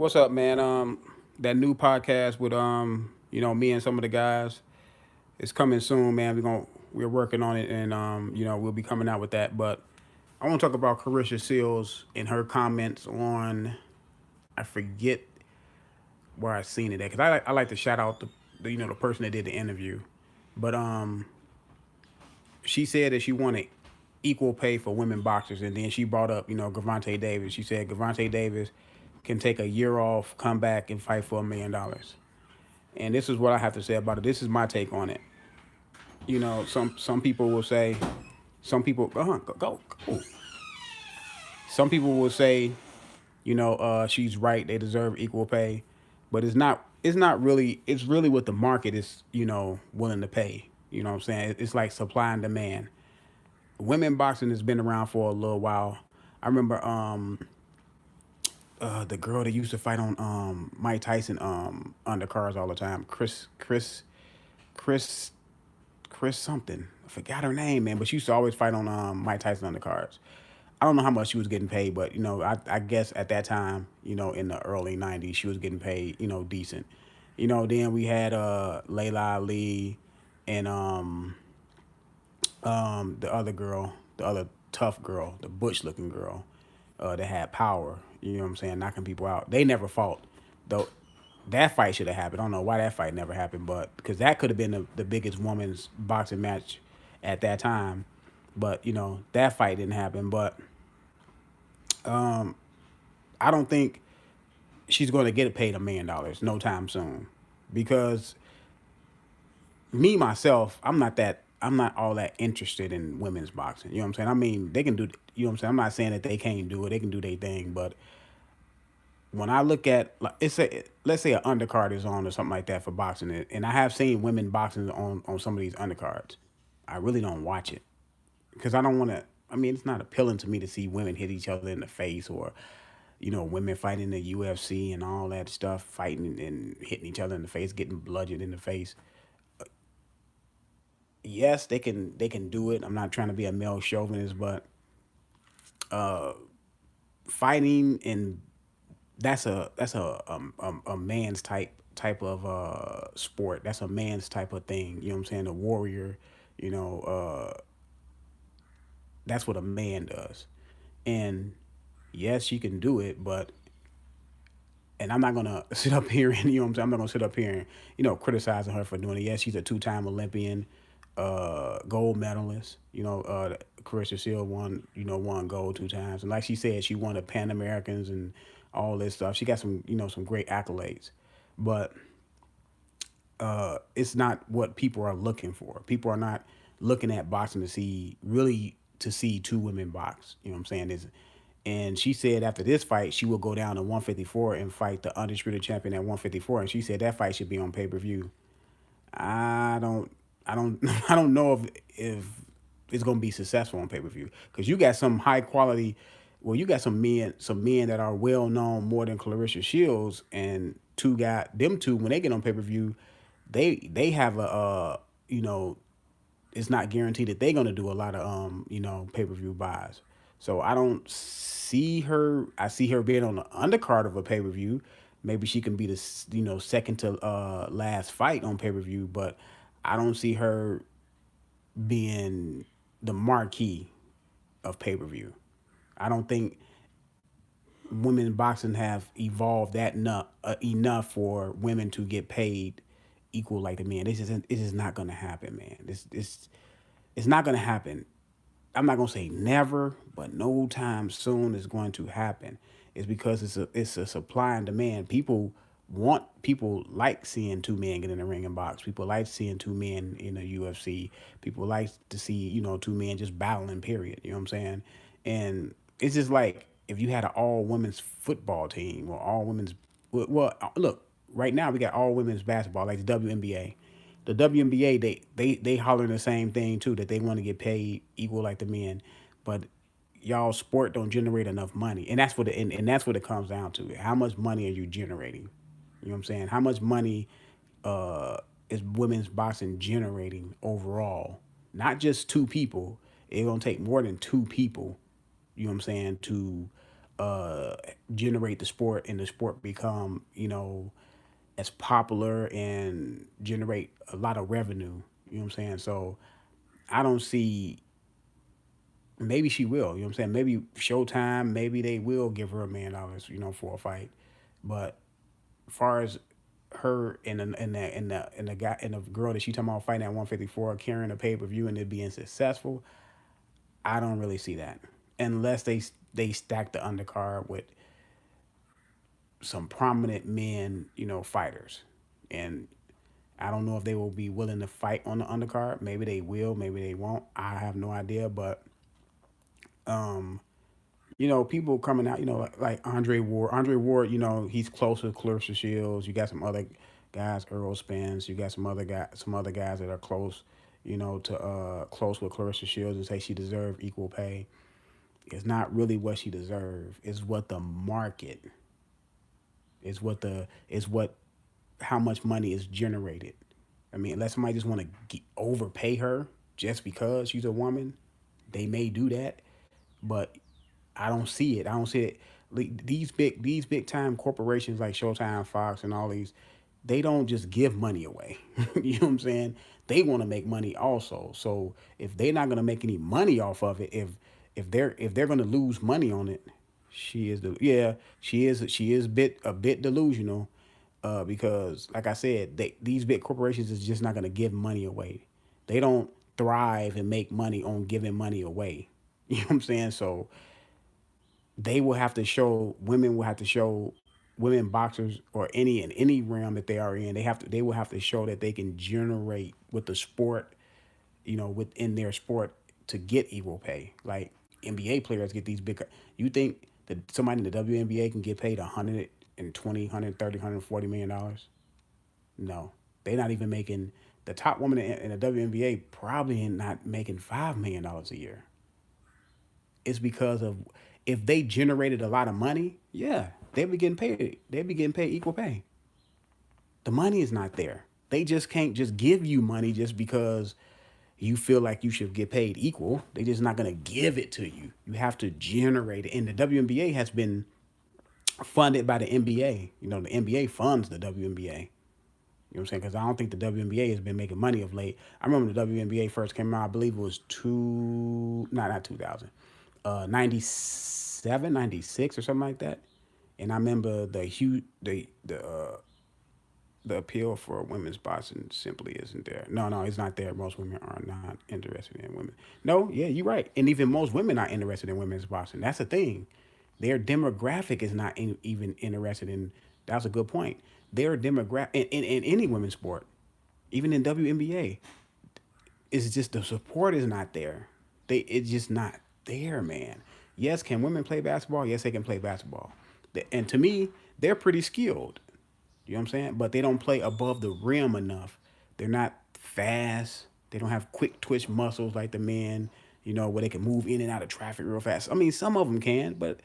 What's up, man? That new podcast with me and some of the guys is coming soon, man. We're working on it, and we'll be coming out with that. But I want to talk about Claressa Seals and her comments on, I forget where I seen it at, because I like to shout out the person that did the interview, but she said that she wanted equal pay for women boxers, and then she brought up Gervonta Davis. She said Gervonta Davis can take a year off, come back, and fight for $1 million. And this is what I have to say about it. This is my take on it. Some people will say, some people go. Some people will say, she's right. They deserve equal pay, but it's not. It's not really. It's really what the market is, willing to pay. You know what I'm saying? It's like supply and demand. Women boxing has been around for a little while. I remember the girl that used to fight on Mike Tyson undercards all the time. Chris Chris something. I forgot her name, man, but she used to always fight on Mike Tyson undercards. I don't know how much she was getting paid, but I guess at that time, in the early '90s, she was getting paid, decent. Then we had Layla Ali and the other girl, the other tough girl, the butch looking girl, that had power. You know what I'm saying, knocking people out. They never fought, though. That fight should have happened. I don't know why that fight never happened, but because that could have been the biggest women's boxing match at that time. But that fight didn't happen. But I don't think she's going to get paid $1 million no time soon, because me myself, I'm not all that interested in women's boxing. You know what I'm saying? I mean, they can do. You know what I'm saying? I'm not saying that they can't do it. They can do their thing, but when I look at, like, let's say an undercard is on or something like that for boxing, and I have seen women boxing on some of these undercards, I really don't watch it because I don't want to. I mean, it's not appealing to me to see women hit each other in the face, or women fighting the UFC and all that stuff, fighting and hitting each other in the face, getting bludgeoned in the face. Yes, they can do it. I'm not trying to be a male chauvinist, but fighting, and that's a man's type of sport. That's a man's type of thing. You know what I'm saying? A warrior. You know, that's what a man does. And yes, she can do it, but and I'm not gonna sit up here and you know what I'm saying. I'm not gonna sit up here and criticizing her for doing it. Yes, she's a two-time Olympian, gold medalist. Clarissa Shield won gold 2 times, and like she said, she won the Pan Americans and all this stuff. She got some great accolades, but it's not what people are looking for. People are not looking at boxing to see two women box. You know what I'm saying? And she said after this fight, she will go down to 154 and fight the undisputed champion at 154. And she said that fight should be on pay-per-view. I don't, I don't, I don't know if it's gonna be successful on pay-per-view, because you got some high quality. Well, you got some men that are well known more than Clarissa Shields, and them two, when they get on pay-per-view, they have a it's not guaranteed that they're gonna do a lot of pay-per-view buys. So I don't see her. I see her being on the undercard of a pay-per-view. Maybe she can be the second to last fight on pay-per-view, but I don't see her being the marquee of pay-per-view. I don't think women boxing have evolved that enough for women to get paid equal like the men. This is not gonna happen, man. This it's not gonna happen. I'm not gonna say never, but no time soon is going to happen. It's because it's a supply and demand. People like seeing two men get in the ring and box. People like seeing two men in the UFC. People like to see two men just battling. Period. You know what I'm saying? And it's just like if you had an all women's football team or all women's. Well, look, right now we got all women's basketball like the WNBA. The WNBA, they hollering the same thing too, that they want to get paid equal like the men, but y'all sport don't generate enough money, and that's what it comes down to. How much money are you generating? You know what I'm saying? How much money is women's boxing generating overall? Not just two people. It's gonna take more than two people. You know what I'm saying, to uh, generate the sport and the sport become, as popular and generate a lot of revenue. You know what I'm saying? So I don't see. Maybe she will. You know what I'm saying? Maybe Showtime. Maybe they will give her $1 million. For a fight. But as far as her and the girl that she talking about fighting at 154 carrying a pay-per-view and it being successful, I don't really see that unless they stack the undercard with some prominent men, fighters. And I don't know if they will be willing to fight on the undercard. Maybe they will, maybe they won't. I have no idea, but people coming out, like Andre Ward. Andre Ward, he's close with Clarissa Shields. You got some other guys, Earl Spence. You got some other guys that are close, to close with Clarissa Shields and say she deserved equal pay. It's not really what she deserved. It's what the market is what how much money is generated. I mean, unless somebody just want to overpay her just because she's a woman, they may do that. But I don't see it. I don't see it. These big time corporations like Showtime, Fox, and all these, they don't just give money away. You know what I'm saying? They want to make money also. So if they're not gonna make any money off of it, if they're gonna lose money on it, she is a bit delusional, because like I said, these big corporations is just not gonna give money away. They don't thrive and make money on giving money away. You know what I'm saying? So women will have to show women boxers or any in any realm that they are in, they will have to show that they can generate with the sport, within their sport, to get equal pay. Like NBA players get these big. You think that somebody in the WNBA can get paid 120, 130, $140 million? No, they're not even making. The top woman in the WNBA probably not making $5 million a year. It's because of, if they generated a lot of money, yeah, they'd be getting paid. They'd be getting paid equal pay. The money is not there. They just can't just give you money just because you feel like you should get paid equal. They're just not gonna give it to you. You have to generate it. And the WNBA has been funded by the NBA. The NBA funds the WNBA. You know what I'm saying? Because I don't think the WNBA has been making money of late. I remember the WNBA first came out, I believe it was not 2000, 97, 96 or something like that. And I remember the appeal for women's boxing simply isn't there. No, no, it's not there. Most women are not interested in women. No, yeah, you're right. And even most women are interested in women's boxing. That's the thing. Their demographic is not even interested in. That's a good point. Their demographic in any women's sport, even in WNBA, it's just the support is not there. It's just not there, man. Yes, can women play basketball? Yes, they can play basketball. And to me, they're pretty skilled. You know what I'm saying? But they don't play above the rim enough. They're not fast. They don't have quick twitch muscles like the men, where they can move in and out of traffic real fast. I mean, some of them can, but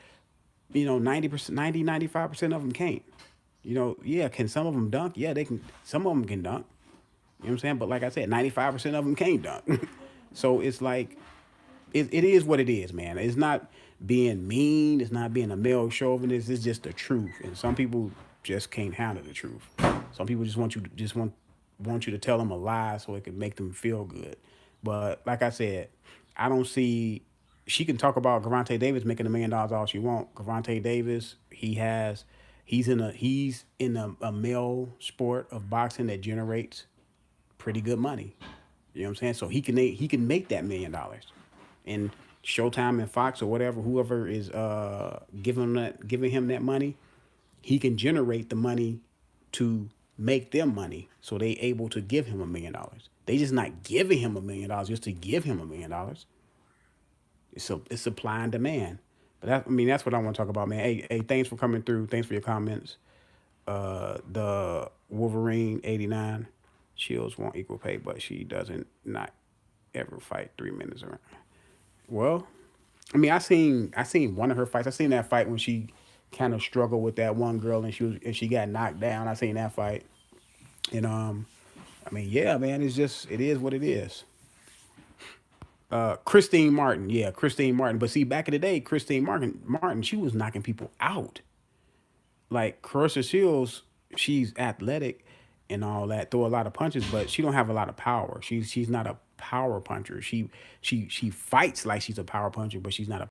90%, 95% of them can't. Yeah, can some of them dunk? Yeah, they can. Some of them can dunk. You know what I'm saying? But like I said, 95% of them can't dunk. So it's like, it is what it is, man. It's not being mean. It's not being a male chauvinist. It's just the truth. And some people just can't handle the truth. Some people just want you to tell them a lie so it can make them feel good. But like I said, I don't see. She can talk about Gervonta Davis making $1 million all she want. Gervonta Davis, he's in a male sport of boxing that generates pretty good money. You know what I'm saying? So he can make that $1 million, and Showtime and Fox or whatever, whoever is giving him that money, he can generate the money to make them money. So they able to give him $1 million. They just not giving him $1 million just to give him $1 million. It's supply and demand. But that's what I want to talk about, man. Hey, thanks for coming through. Thanks for your comments. The Wolverine 89, Shields want equal pay, but she doesn't not ever fight 3 minutes around. Well, I seen one of her fights. I seen that fight when she kind of struggled with that one girl and she got knocked down. I seen that fight. And yeah, man, it is what it is. Christine Martin, yeah, Christine Martin. But see, back in the day, Martin, she was knocking people out. Like Clarissa Shields, she's athletic and all that, throw a lot of punches, but she don't have a lot of power. She's not a power puncher. She fights like she's a power puncher, but she's not a